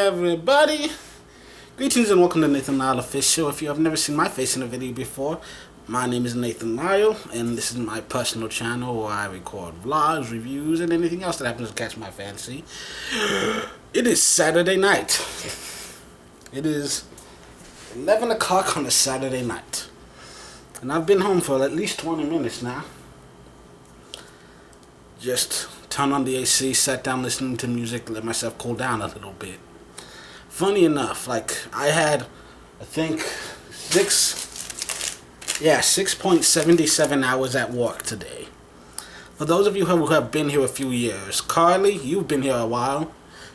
everybody. Greetings and welcome to Nathan Lyle Official. If you have never seen my face in a video before, my name is Nathan Lyle, and this is my personal channel where I record vlogs, reviews, and anything else that happens to catch my fancy. It is Saturday night. It is 11 o'clock on a Saturday night. And I've been home for at least 20 minutes now. Just turned on the AC, sat down listening to music, let myself cool down a little bit. Funny enough, I had, I think, 6.77 hours at work today. For those of you who have been here a few years, Carly, you've been here a while.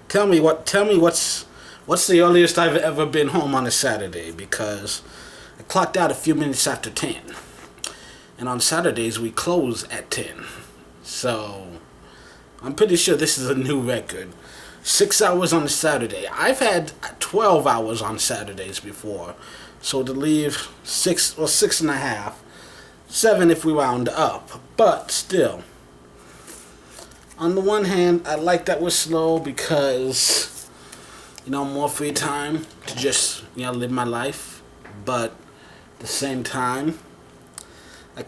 Tell me what's the earliest I've ever been home on a Saturday, because I clocked out a few minutes after 10. And on Saturdays we close at 10. So I'm pretty sure this is a new record. 6 hours on a Saturday. I've had 12 hours on Saturdays before. So to leave 6.5, 7 if we round up. But still, on the one hand, I like that we're slow because, more free time to just, live my life. But at the same time, my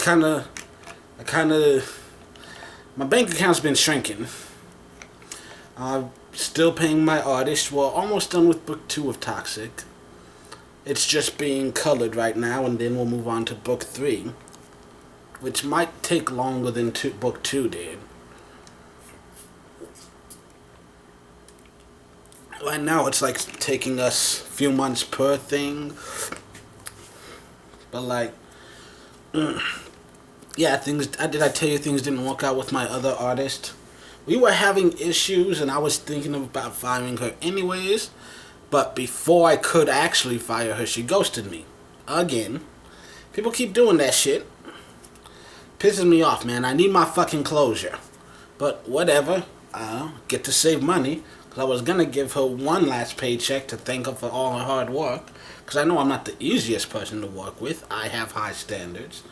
bank account's been shrinking. I'm still paying my artist. We're almost done with book 2 of Toxic. It's just being colored right now, and then we'll move on to book 3, which might take longer than book 2 did. Right now, it's taking us a few months per thing. But yeah, did I tell you things didn't work out with my other artist? We were having issues, and I was thinking about firing her anyways. But before I could actually fire her, she ghosted me. Again. People keep doing that shit. Pisses me off, man. I need my fucking closure. But whatever. I'll get to save money. Because I was going to give her one last paycheck to thank her for all her hard work. Because I know I'm not the easiest person to work with. I have high standards.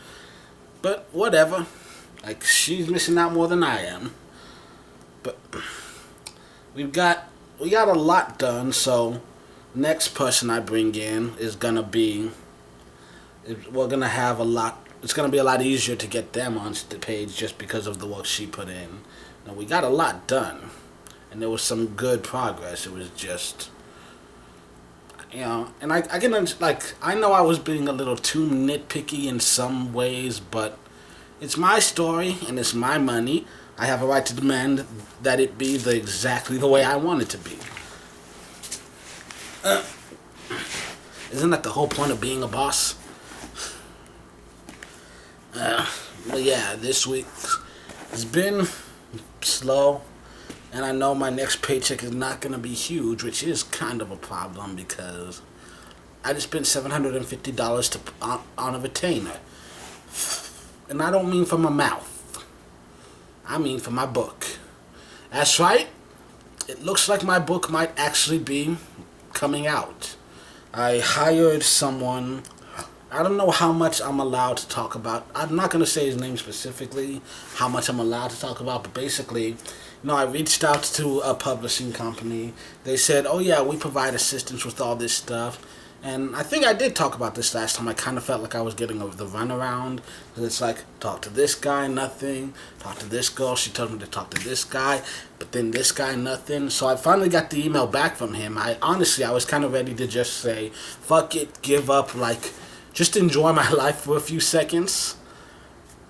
But whatever. She's missing out more than I am. But we got a lot done, so next person I bring in is gonna be, we're gonna have a lot. It's gonna be a lot easier to get them on the page just because of the work she put in. Now we got a lot done, and there was some good progress. It was just, and I can I know I was being a little too nitpicky in some ways, but it's my story and it's my money. I have a right to demand that it be exactly the way I want it to be. Isn't that the whole point of being a boss? But yeah, this week has been slow, and I know my next paycheck is not going to be huge, which is kind of a problem because I just spent $750 on a retainer. And I don't mean for my mouth. I mean for my book. That's right. It looks like my book might actually be coming out. I hired someone. I don't know how much I'm allowed to talk about. I'm not going to say his name specifically, how much I'm allowed to talk about, but basically, I reached out to a publishing company. They said, oh yeah, we provide assistance with all this stuff. And I think I did talk about this last time. I kind of felt like I was getting the runaround. It's talk to this guy, nothing. Talk to this girl, she told me to talk to this guy. But then this guy, nothing. So I finally got the email back from him. I was kind of ready to just say, fuck it, give up, just enjoy my life for a few seconds.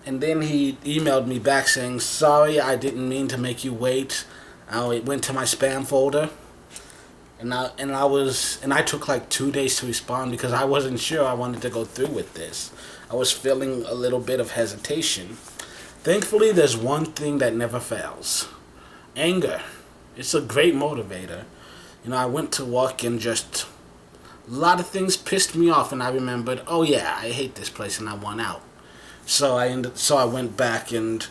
And then he emailed me back saying, sorry, I didn't mean to make you wait. It went to my spam folder. And I took 2 days to respond because I wasn't sure I wanted to go through with this. I was feeling a little bit of hesitation. Thankfully, there's one thing that never fails. Anger. It's a great motivator. I went to work and just a lot of things pissed me off, and I remembered, oh yeah, I hate this place and I want out. So I went back and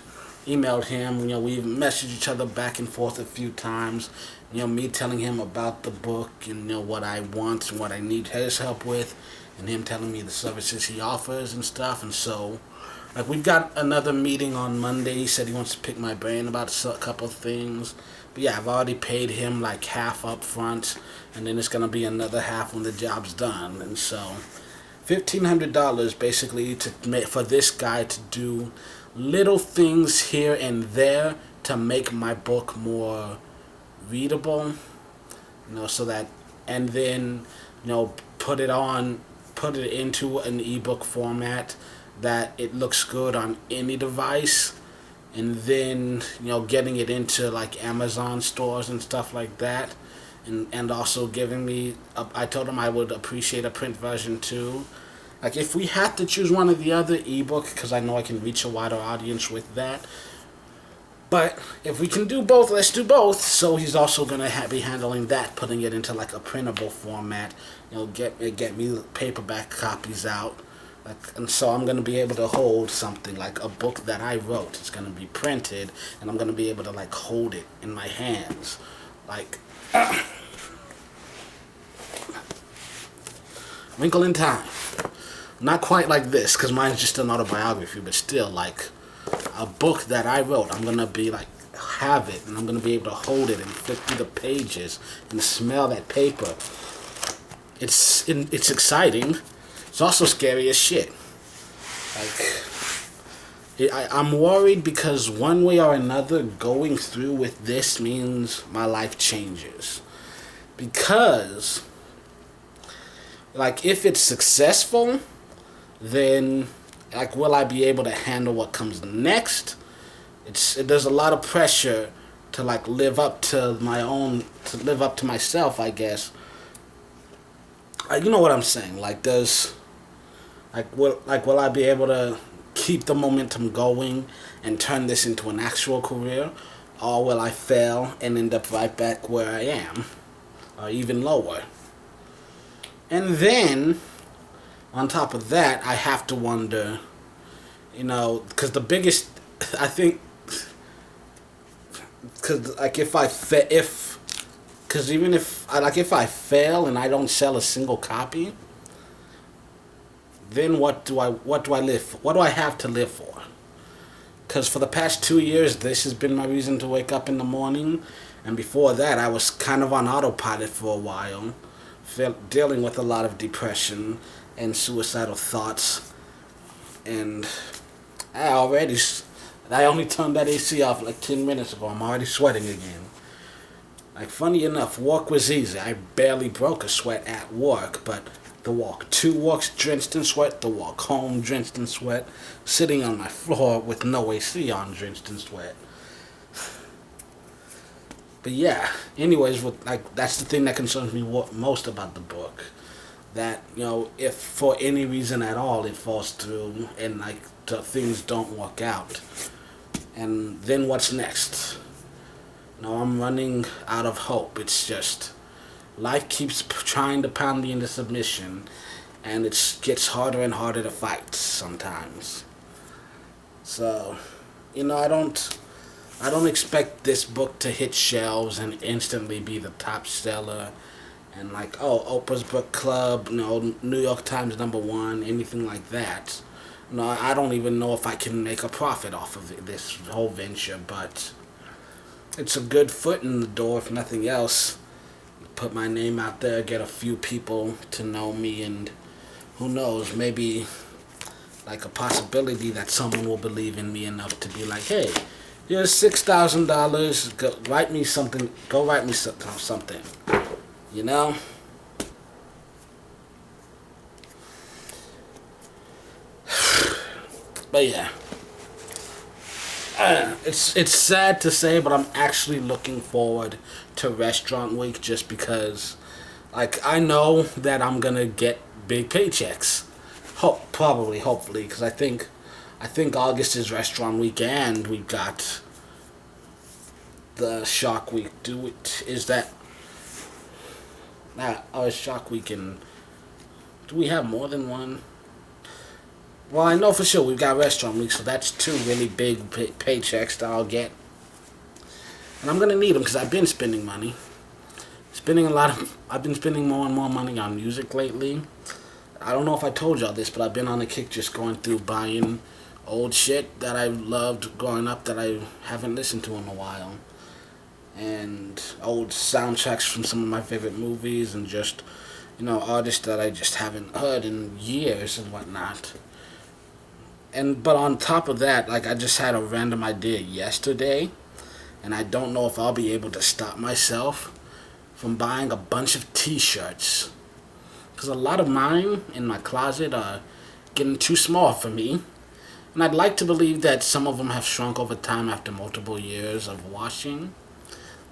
emailed him. We messaged each other back and forth a few times. Me telling him about the book and what I want and what I need his help with, and him telling me the services he offers and stuff. And so, we've got another meeting on Monday. He said he wants to pick my brain about a couple of things. But yeah, I've already paid him like half up front, and then it's gonna be another half when the job's done. And so, $1,500 basically to make for this guy to do little things here and there to make my book more readable, so that, and then, put it into an ebook format that it looks good on any device, and then, getting it into like Amazon stores and stuff like that, and also giving me, I told him I would appreciate a print version too. Like, if we had to choose one or the other, ebook, because I know I can reach a wider audience with that. But if we can do both, let's do both. So he's also gonna be handling that, putting it into like a printable format. Get me paperback copies out. And so I'm gonna be able to hold something like a book that I wrote. It's gonna be printed, and I'm gonna be able to like hold it in my hands, like Wrinkle in Time. Not quite like this, because mine's just an autobiography, but still like a book that I wrote. I'm gonna be like have it, and I'm gonna be able to hold it and flip through the pages and smell that paper. It's exciting. It's also scary as shit. I'm worried because one way or another, going through with this means my life changes. Because, like, if it's successful, then, like, will I be able to handle what comes next? There's a lot of pressure to like live up to myself, I guess. You know what I'm saying? Like, will I be able to keep the momentum going and turn this into an actual career, or will I fail and end up right back where I am, or even lower? And then, on top of that, I have to wonder, because the biggest, I think, because like if I fail and I don't sell a single copy, then what do I live for? What do I have to live for? Because for the past 2 years, this has been my reason to wake up in the morning, and before that, I was kind of on autopilot for a while, dealing with a lot of depression and suicidal thoughts, and I only turned that AC off like 10 minutes ago. I'm already sweating again. Like, funny enough, work was easy. I barely broke a sweat at work, but the walk to work's drenched in sweat, the walk home drenched in sweat, sitting on my floor with no AC on drenched in sweat. But yeah, anyways, that's the thing that concerns me most about the book. That, if for any reason at all it falls through and like things don't work out, and then what's next? I'm running out of hope. It's just life keeps trying to pound me into submission, and it gets harder and harder to fight sometimes. So, I don't expect this book to hit shelves and instantly be the top seller, and like, Oprah's Book Club, New York Times #1, anything like that. I don't even know if I can make a profit off of this whole venture, but it's a good foot in the door, if nothing else. Put my name out there, get a few people to know me, and who knows, maybe like a possibility that someone will believe in me enough to be like, hey, here's $6,000, go write me something, But yeah, it's sad to say, but I'm actually looking forward to Restaurant Week, just because, like, I know that I'm gonna get big paychecks, hopefully, because I think August is Restaurant Week, and we've got the Shark Week. Is that? It's Shark Week, and do we have more than one? Well, I know for sure we've got Restaurant Week, so that's 2 really big paychecks that I'll get. And I'm going to need them because I've been spending money. I've been spending more and more money on music lately. I don't know if I told y'all this, but I've been on a kick just going through buying old shit that I loved growing up that I haven't listened to in a while. and old soundtracks from some of my favorite movies, and just artists that I just haven't heard in years and whatnot. And but on top of that, like I just had a random idea yesterday, and I don't know if I'll be able to stop myself from buying a bunch of T-shirts, because a lot of mine in my closet are getting too small for me. And I'd like to believe that some of them have shrunk over time after multiple years of washing.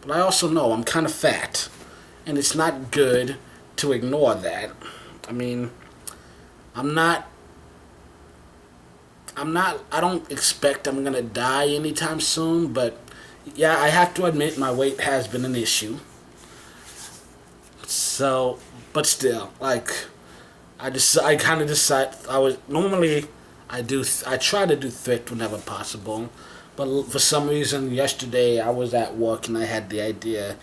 But I also know I'm kind of fat, and it's not good to ignore that. I mean, I'm not. I don't expect I'm gonna die anytime soon, but yeah, I have to admit my weight has been an issue. So, but still, like, I kind of decide I was normally I try to do thrift whenever possible, but for some reason yesterday I was at work and I had the idea.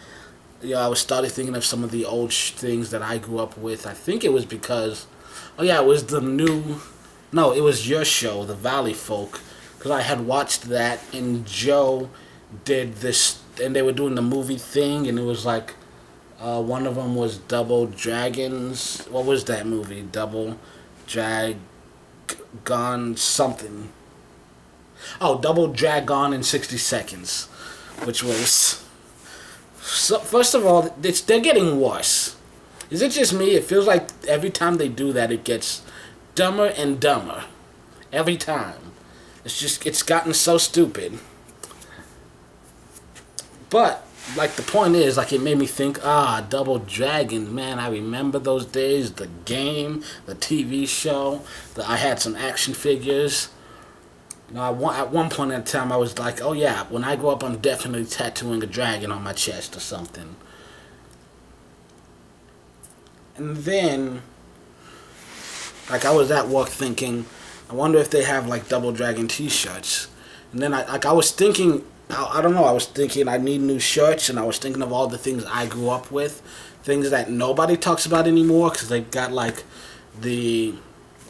I was started thinking of some of the old things that I grew up with. I think it was because, oh yeah, it was the new, no, it was your show, The Valley Folk, because I had watched that and Joe did this, and they were doing the movie thing, and it was like, one of them was Double Dragons. What was that movie? Double Drag Gone something. Oh, Double Dragon in 60 Seconds, which was. So, first of all, they're getting worse. Is it just me? It feels like every time they do that, it gets dumber and dumber. Every time. It's gotten so stupid. But, like, the point is, like, it made me think, Double Dragon, man, I remember those days, the game, the TV show, I had some action figures. At one point in time, I was like, oh yeah, when I grow up, I'm definitely tattooing a dragon on my chest or something. And then, like, I was at work thinking, I wonder if they have, like, Double Dragon t-shirts. And then, I was thinking, I don't know, I was thinking I need new shirts, and I was thinking of all the things I grew up with, things that nobody talks about anymore, because they got, like, the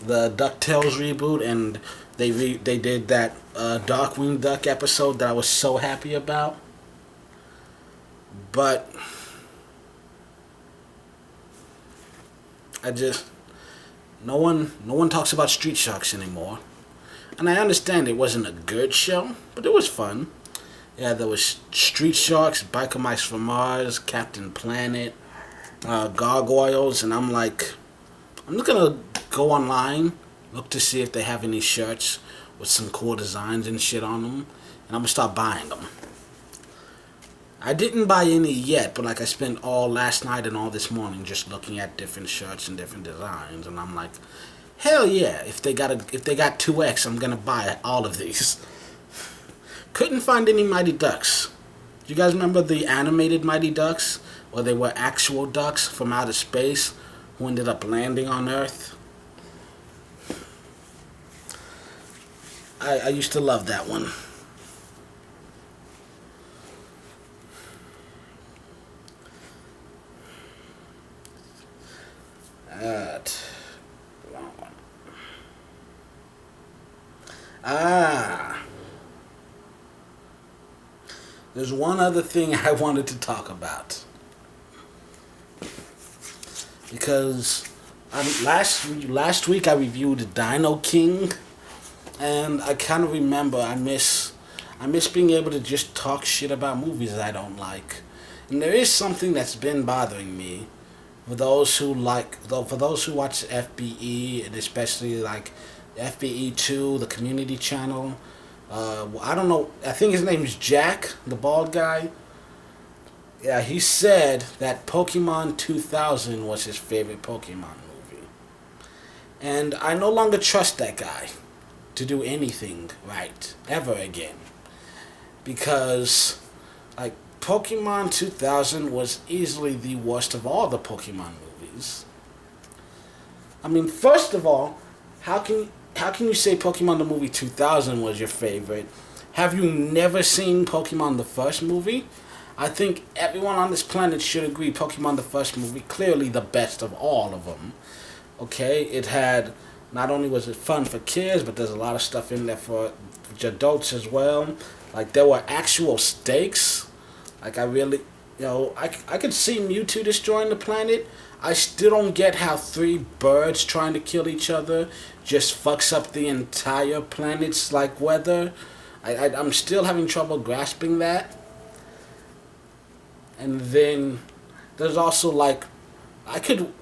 DuckTales reboot, and they did that Darkwing Duck episode that I was so happy about. But I just no one talks about Street Sharks anymore. And I understand it wasn't a good show, but it was fun. Yeah, there was Street Sharks, Biker Mice from Mars, Captain Planet, Gargoyles, and I'm like, I'm just gonna go online, look to see if they have any shirts with some cool designs and shit on them, and I'm gonna start buying them. I didn't buy any yet, but like I spent all last night and all this morning just looking at different shirts and different designs, and I'm like, hell yeah! If they got 2X, I'm gonna buy all of these. Couldn't find any Mighty Ducks. Do you guys remember the animated Mighty Ducks, where they were actual ducks from outer space who ended up landing on Earth? I used to love that one. Wrong one. There's one other thing I wanted to talk about. Because last week I reviewed Dino King, and I kind of remember I miss being able to just talk shit about movies that I don't like. And there is something that's been bothering me for those who watch FBE, and especially like FBE2, the community channel. I don't know. I think his name is Jack, the bald guy. Yeah, he said that Pokemon 2000 was his favorite Pokemon movie. And I no longer trust that guy to do anything right ever again. Because, like, Pokemon 2000 was easily the worst of all the Pokemon movies. I mean, first of all, how can you say Pokemon the movie 2000 was your favorite? Have you never seen Pokemon the first movie? I think everyone on this planet should agree Pokemon the first movie, clearly the best of all of them. Okay, it had, not only was it fun for kids, but there's a lot of stuff in there for adults as well. Like, there were actual stakes. Like I really, I could see Mewtwo destroying the planet. I still don't get how three birds trying to kill each other just fucks up the entire planet's like weather. I'm still having trouble grasping that. And then there's also like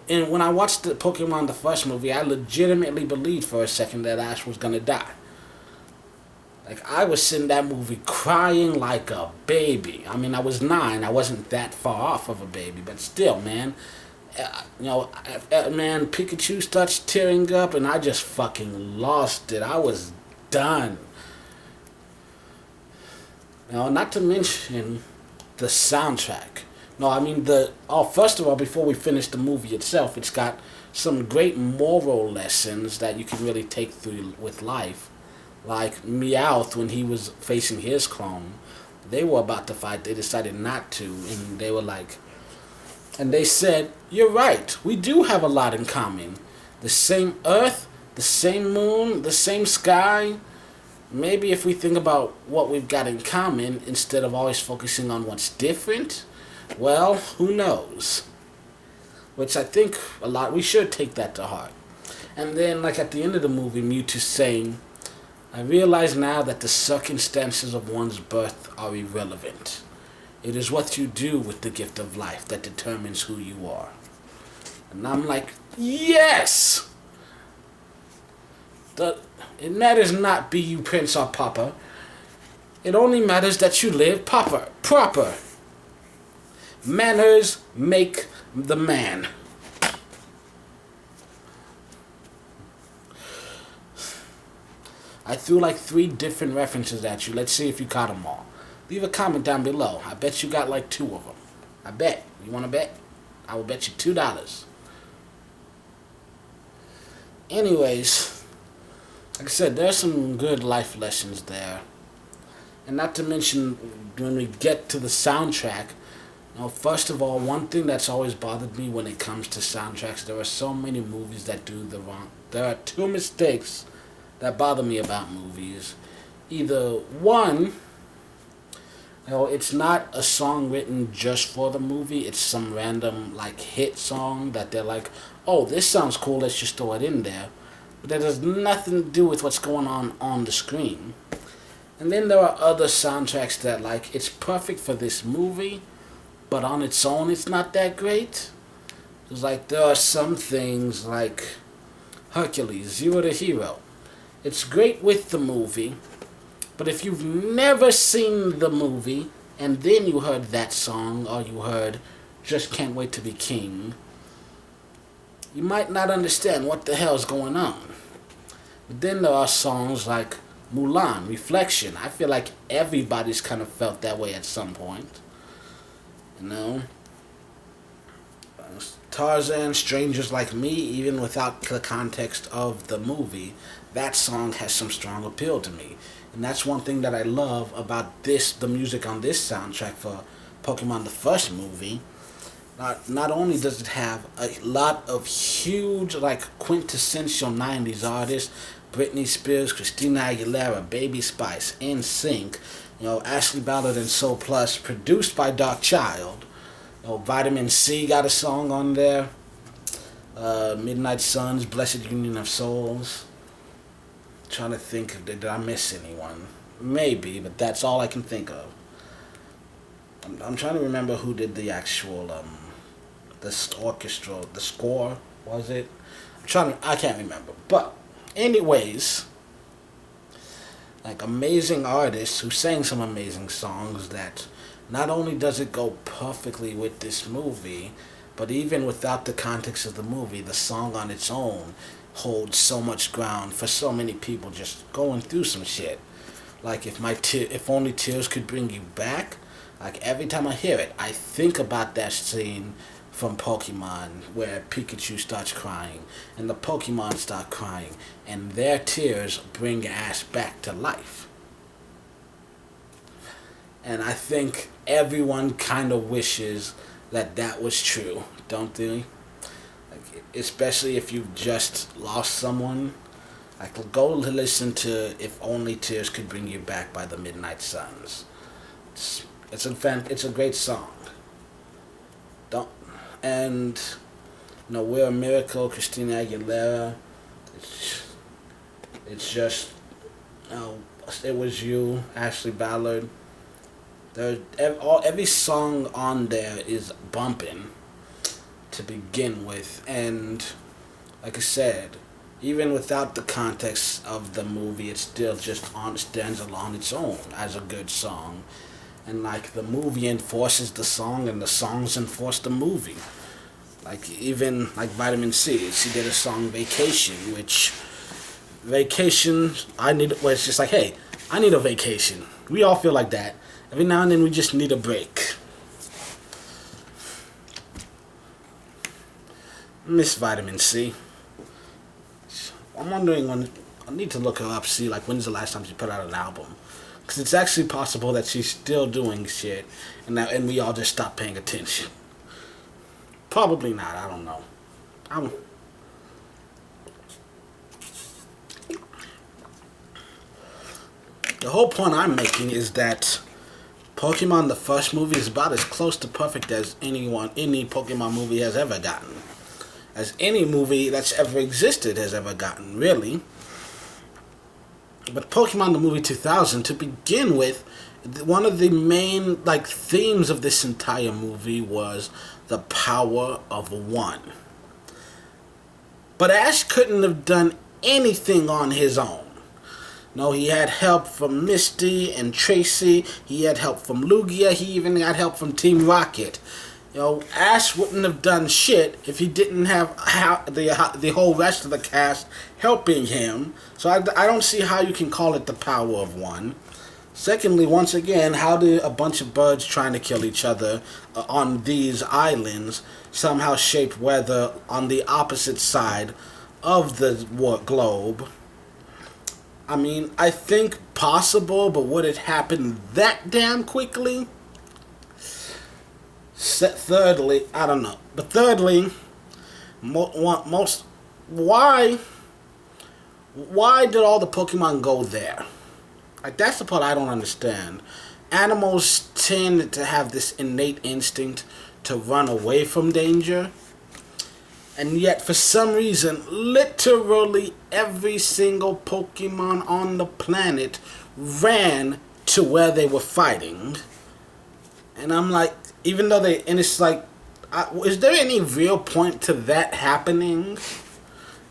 and when I watched the Pokemon the first movie, I legitimately believed for a second that Ash was gonna die. Like I was in that movie crying like a baby. I mean, I was 9. I wasn't that far off of a baby, but still, man. Man, Pikachu starts tearing up, and I just fucking lost it. I was done. Not to mention the soundtrack. No, I mean first of all, before we finish the movie itself, it's got some great moral lessons that you can really take through with life. Like Meowth, when he was facing his clone, they were about to fight. They decided not to, and they said, "You're right. We do have a lot in common. The same Earth, the same moon, the same sky. Maybe if we think about what we've got in common instead of always focusing on what's different, well, who knows?" Which I think we should take that to heart. And then, like at the end of the movie, Mewtwo saying, "I realize now that the circumstances of one's birth are irrelevant. It is what you do with the gift of life that determines who you are." And I'm like, yes! It matters not be you Prince or Papa. It only matters that you live proper. Manners make the man. I threw like 3 different references at you. Let's see if you caught them all. Leave a comment down below. I bet you got like 2 of them. I bet. You want to bet? I will bet you $2. Anyways, like I said, there's some good life lessons there. And not to mention, when we get to the soundtrack, first of all, one thing that's always bothered me when it comes to soundtracks, there are so many movies that do the wrong. There are 2 mistakes that bother me about movies. Either one, it's not a song written just for the movie. It's some random like hit song that they're like, "Oh, this sounds cool. Let's just throw it in there." But that has nothing to do with what's going on the screen. And then there are other soundtracks that like it's perfect for this movie, but on its own it's not that great. It's like there are some things like Hercules, Zero to Hero. It's great with the movie, but if you've never seen the movie and then you heard that song or you heard Just Can't Wait to Be King, you might not understand what the hell's going on. But then there are songs like Mulan, Reflection. I feel like everybody's kind of felt that way at some point. Tarzan, Strangers Like Me, even without the context of the movie, that song has some strong appeal to me. And that's one thing that I love about the music on this soundtrack for Pokemon the first movie. Not only does it have a lot of huge, like, quintessential 90s artists, Britney Spears, Christina Aguilera, Baby Spice, NSYNC, Ashley Ballard and Soul Plus, produced by Darkchild. Vitamin C got a song on there. Midnight Suns, Blessed Union of Souls. Trying to think, did I miss anyone? Maybe, but that's all I can think of. I'm trying to remember who did the actual, the orchestra, the score, was it? I can't remember. But, anyways, like amazing artists who sang some amazing songs that not only does it go perfectly with this movie, but even without the context of the movie, the song on its own holds so much ground for so many people just going through some shit. Like if Only Tears Could Bring You Back, like every time I hear it, I think about that scene from Pokemon where Pikachu starts crying and the Pokemon start crying and their tears bring Ash back to life. And I think everyone kind of wishes that was true, don't they? Like, especially if you've just lost someone. Like, go listen to If Only Tears Could Bring You Back by the Midnight Suns. It's a great song. Don't and We're a Miracle, Christina Aguilera. It's it's just It Was You, Ashley Ballard. Every song on there is bumping to begin with, and like I said, even without the context of the movie, it still just stands on its own as a good song. And like the movie enforces the song, and the songs enforce the movie. Like even like Vitamin C, she did a song Vacation, which vacation I need. Well, it's just like, hey, I need a vacation. We all feel like that. Every now and then we just need a break. Miss Vitamin C. I'm wondering when I need to look her up, see like when's the last time she put out an album, because it's actually possible that she's still doing shit, and we all just stopped paying attention. Probably not. I don't know. I'm. The whole point I'm making is that Pokemon the first movie is about as close to perfect as any Pokemon movie has ever gotten. As any movie that's ever existed has ever gotten, really. But Pokemon the movie 2000, to begin with, one of the main themes of this entire movie was the power of one. But Ash couldn't have done anything on his own. No, he had help from Misty and Tracy. He had help from Lugia. He even got help from Team Rocket. Ash wouldn't have done shit if he didn't have the whole rest of the cast helping him. So I don't see how you can call it the power of one. Secondly, once again, how do a bunch of birds trying to kill each other on these islands somehow shape weather on the opposite side of the globe? I mean, I think possible, but would it happen that damn quickly? Thirdly, I don't know. But thirdly, why did all the Pokemon go there? That's the part I don't understand. Animals tend to have this innate instinct to run away from danger. And yet, for some reason, literally every single Pokemon on the planet ran to where they were fighting. And I'm like, even though it's like, is there any real point to that happening?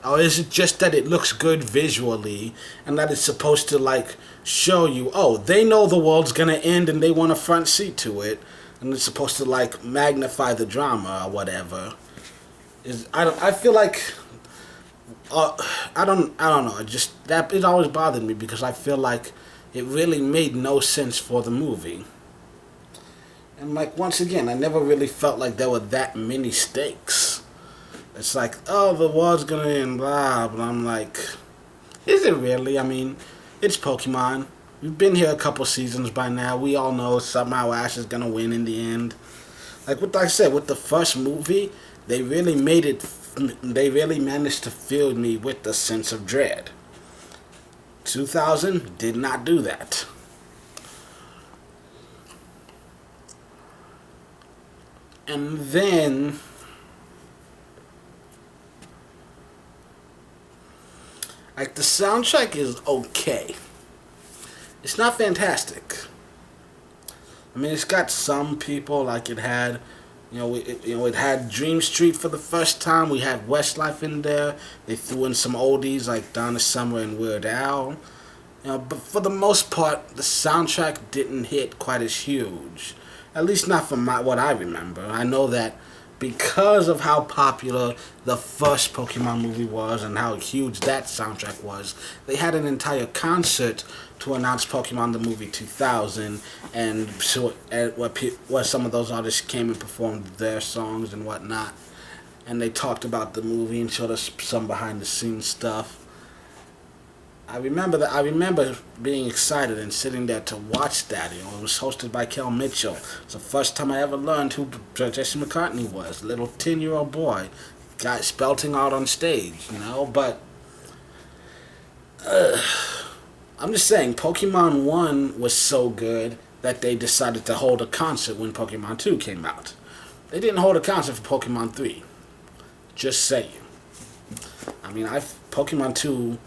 Or is it just that it looks good visually and that it's supposed to show you, oh, they know the world's gonna end and they want a front seat to it, and it's supposed to magnify the drama or whatever? I feel like I don't know. It always bothered me because I feel like it really made no sense for the movie. And once again, I never really felt like there were that many stakes. It's like, oh, the world's gonna end, blah, but I'm like, is it really? I mean, it's Pokemon. We've been here a couple seasons by now. We all know somehow Ash is gonna win in the end. What I said, with the first movie, they really managed to fill me with the sense of dread. 2000 did not do that. And then the soundtrack is okay. It's not fantastic. I mean, it's got some people it had. It had Dream Street for the first time. We had Westlife in there. They threw in some oldies like Donna Summer and Weird Al. But for the most part, the soundtrack didn't hit quite as huge. At least not from what I remember. I know that because of how popular the first Pokemon movie was and how huge that soundtrack was, they had an entire concert to announce Pokemon the movie 2000, and so where some of those artists came and performed their songs and whatnot, and they talked about the movie and showed us some behind the scenes stuff. I remember being excited and sitting there to watch that. It was hosted by Kel Mitchell. It's the first time I ever learned who Jesse McCartney was. A little 10-year-old boy, guy spelting out on stage, But I'm just saying, Pokemon 1 was so good that they decided to hold a concert when Pokemon 2 came out. They didn't hold a concert for Pokemon 3. Just saying. I mean, Pokemon 2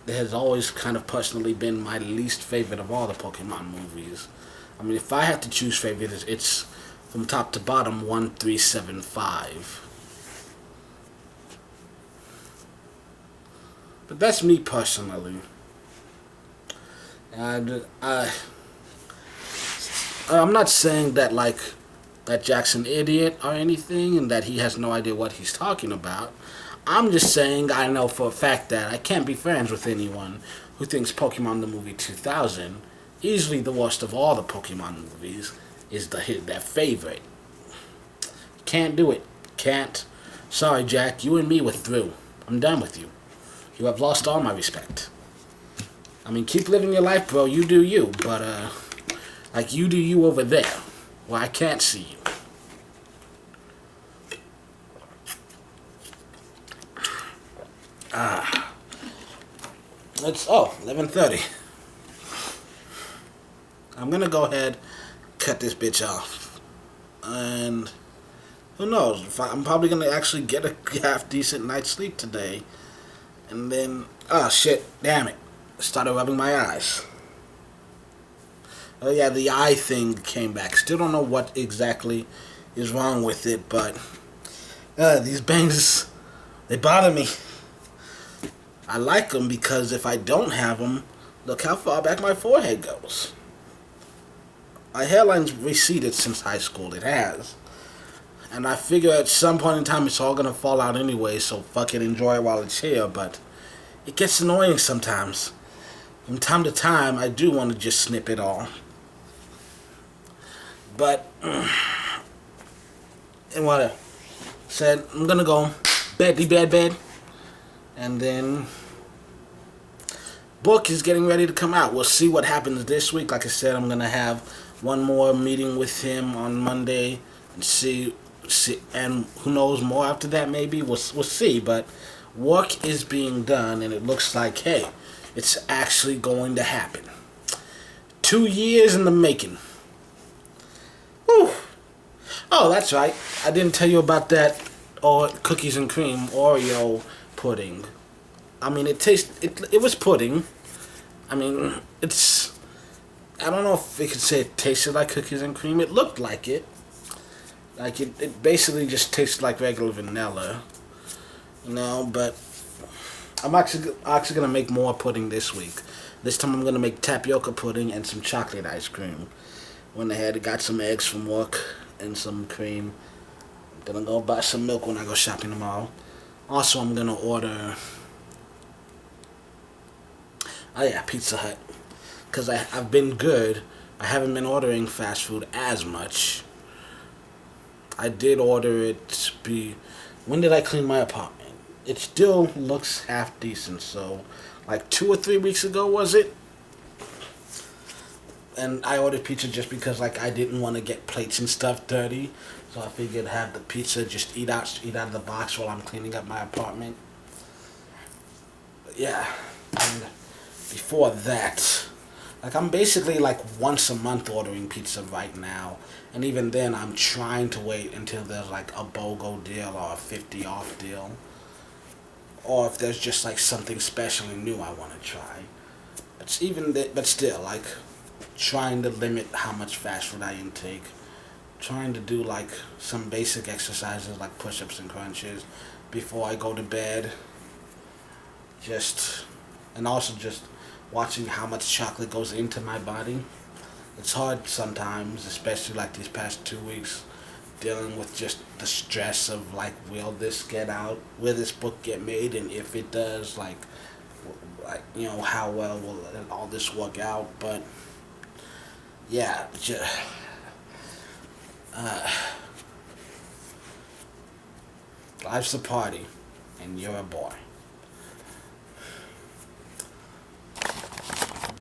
has always kind of personally been my least favorite of all the Pokemon movies. I mean, if I had to choose favorites, it's from top to bottom 1, 3, 7, 5. But that's me personally. And I'm not saying that that Jack's an idiot or anything and that he has no idea what he's talking about. I'm just saying I know for a fact that I can't be friends with anyone who thinks Pokemon the movie 2000, easily the worst of all the Pokemon movies, is their favorite. Can't do it. Can't. Sorry, Jack. You and me were through. I'm done with you. You have lost all my respect. I mean, keep living your life, bro. You do you. But, you do you over there, where I can't see you. It's 11:30. I'm gonna go ahead, cut this bitch off, and who knows? I'm probably gonna actually get a half decent night's sleep today, and then shit, damn it, started rubbing my eyes. Oh yeah, the eye thing came back. Still don't know what exactly is wrong with it, but these bangs, they bother me. I like them because if I don't have them, look how far back my forehead goes. My hairline's receded since high school. It has. And I figure at some point in time it's all going to fall out anyway, so fucking enjoy it while it's here, but it gets annoying sometimes. From time to time, I do want to just snip it all. But, and what I said, I'm going to go bed. And then, book is getting ready to come out. We'll see what happens this week. Like I said, I'm going to have one more meeting with him on Monday and see, and who knows more after that maybe. We'll see, but work is being done and it looks like, hey, it's actually going to happen. 2 years in the making. Whew. Oh, that's right. I didn't tell you about that cookies and cream Oreo pudding. I mean, it was pudding. I mean, I don't know if we could say it tasted like cookies and cream. It looked like it. Like, it basically just tasted like regular vanilla. But I'm actually going to make more pudding this week. This time I'm going to make tapioca pudding and some chocolate ice cream. Went ahead and got some eggs from work and some cream. Then I'm going to buy some milk when I go shopping tomorrow. Also, I'm going to order... Pizza Hut. Because I've been good. I haven't been ordering fast food as much. I did order it when did I clean my apartment? It still looks half decent, so 2 or 3 weeks ago, was it? And I ordered pizza just because I didn't want to get plates and stuff dirty. So I figured have the pizza, just eat out of the box while I'm cleaning up my apartment. But yeah, and before that, I'm basically once a month ordering pizza right now. And even then, I'm trying to wait until there's a BOGO deal or a 50 off deal. Or if there's just something special and new I want to try. But still, trying to limit how much fast food I intake. Trying to do some basic exercises like push-ups and crunches before I go to bed. And also just watching how much chocolate goes into my body. It's hard sometimes, especially these past 2 weeks, dealing with just the stress of will this get out? Will this book get made? And if it does, how well will all this work out? But yeah, life's a party, and you're a boy.